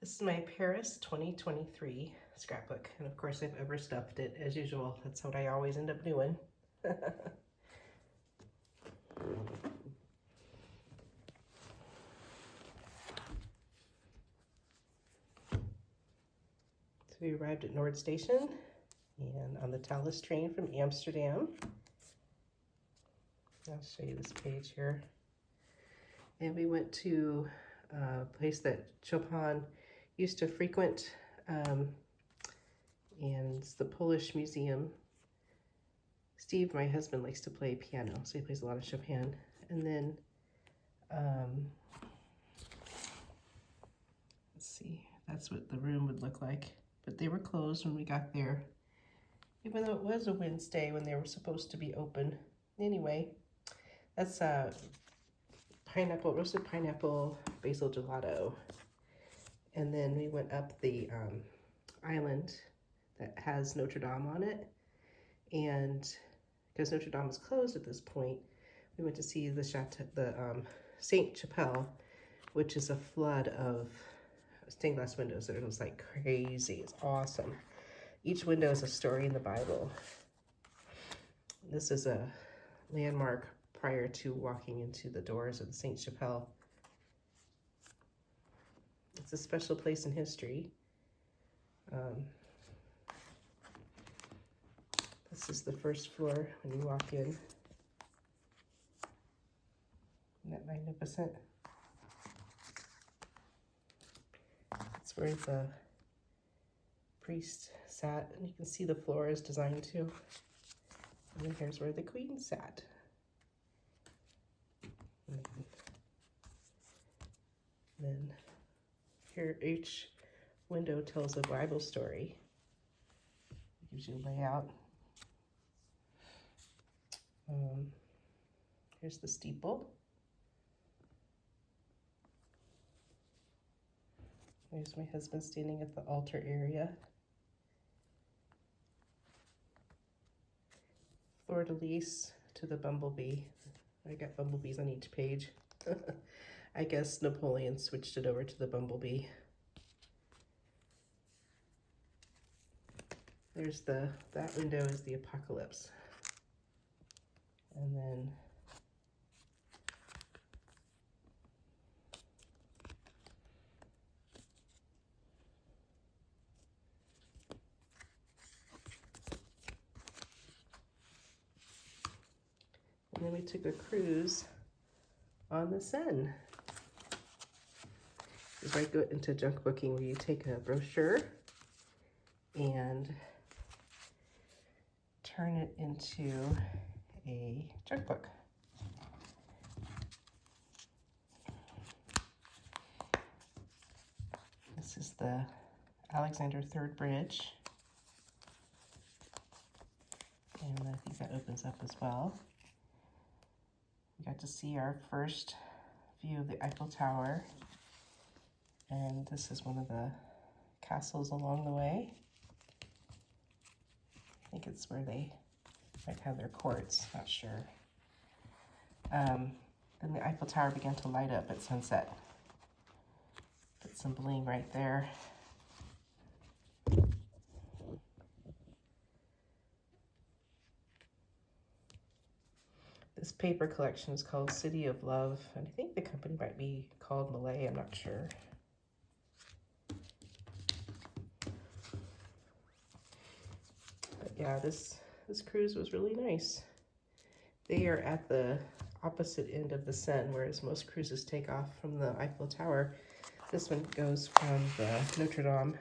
This is my Paris 2023 scrapbook, and of course I've overstuffed it as usual. That's what I always end up doing. So we arrived at Noord Station and on the Thalys train from Amsterdam. I'll show you this page here. And we went to a place that Chopin used to frequent, and it's the Polish Museum. Steve, my husband, likes to play piano, so he plays a lot of Chopin. And then, let's see, that's what the room would look like. But they were closed when we got there, even though it was a Wednesday when they were supposed to be open. Anyway, that's roasted pineapple basil gelato. And then we went up the island that has Notre Dame on it. And because Notre Dame is closed at this point, we went to see the Saint Chapelle, which is a flood of stained glass windows. It was like crazy. It's awesome. Each window is a story in the Bible. This is a landmark prior to walking into the doors of the Saint Chapelle. It's a special place in history. This is the first floor when you walk in. Isn't that magnificent? That's where the priest sat, and you can see the floor is designed too. And then here's where the queen sat. And then here, each window tells a Bible story. It gives you a layout. Here's the steeple. There's my husband standing at the altar area. Fleur-de-lis to the bumblebee. I got bumblebees on each page. I guess Napoleon switched it over to the bumblebee. There's that window is the apocalypse. And then we took a cruise on the Seine. This is where I go into junk booking, where you take a brochure and turn it into a junk book. This is the Alexander III Bridge, and I think that opens up as well. We got to see our first view of the Eiffel Tower, and this is one of the castles along the way. I think it's where they might have their courts, not sure. Then the Eiffel Tower began to light up at sunset. Put some bling right there. This paper collection is called City of Love, and I think the company might be called Malay, I'm not sure. But yeah, this cruise was really nice. They are at the opposite end of the Seine, whereas most cruises take off from the Eiffel Tower. This one goes from the Notre Dame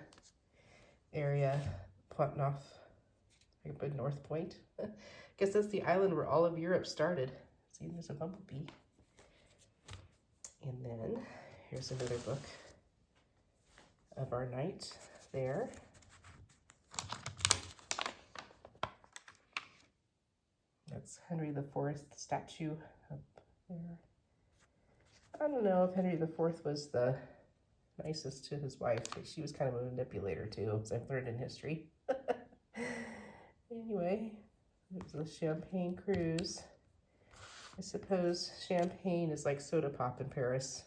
area, Pont Neuf, like a North Point. I guess that's the island where all of Europe started. See, there's a bumblebee. And then here's another book of our night there. That's Henry IV statue up there. I don't know if Henry IV was the nicest to his wife. She was kind of a manipulator too, as I've learned in history. Anyway, it was a champagne cruise. I suppose champagne is like soda pop in Paris.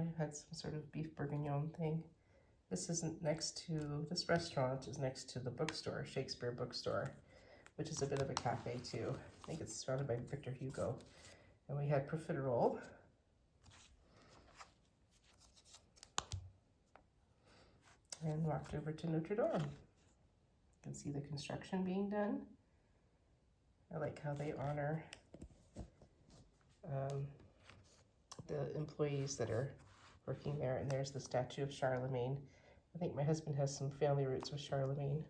I had some sort of beef bourguignon thing. This this restaurant is next to the bookstore, Shakespeare Bookstore, which is a bit of a cafe too. I think it's surrounded by Victor Hugo. And we had profiterole. And walked over to Notre Dame. You can see the construction being done. I like how they honor the employees that are working there. And there's the statue of Charlemagne. I think my husband has some family roots with Charlemagne.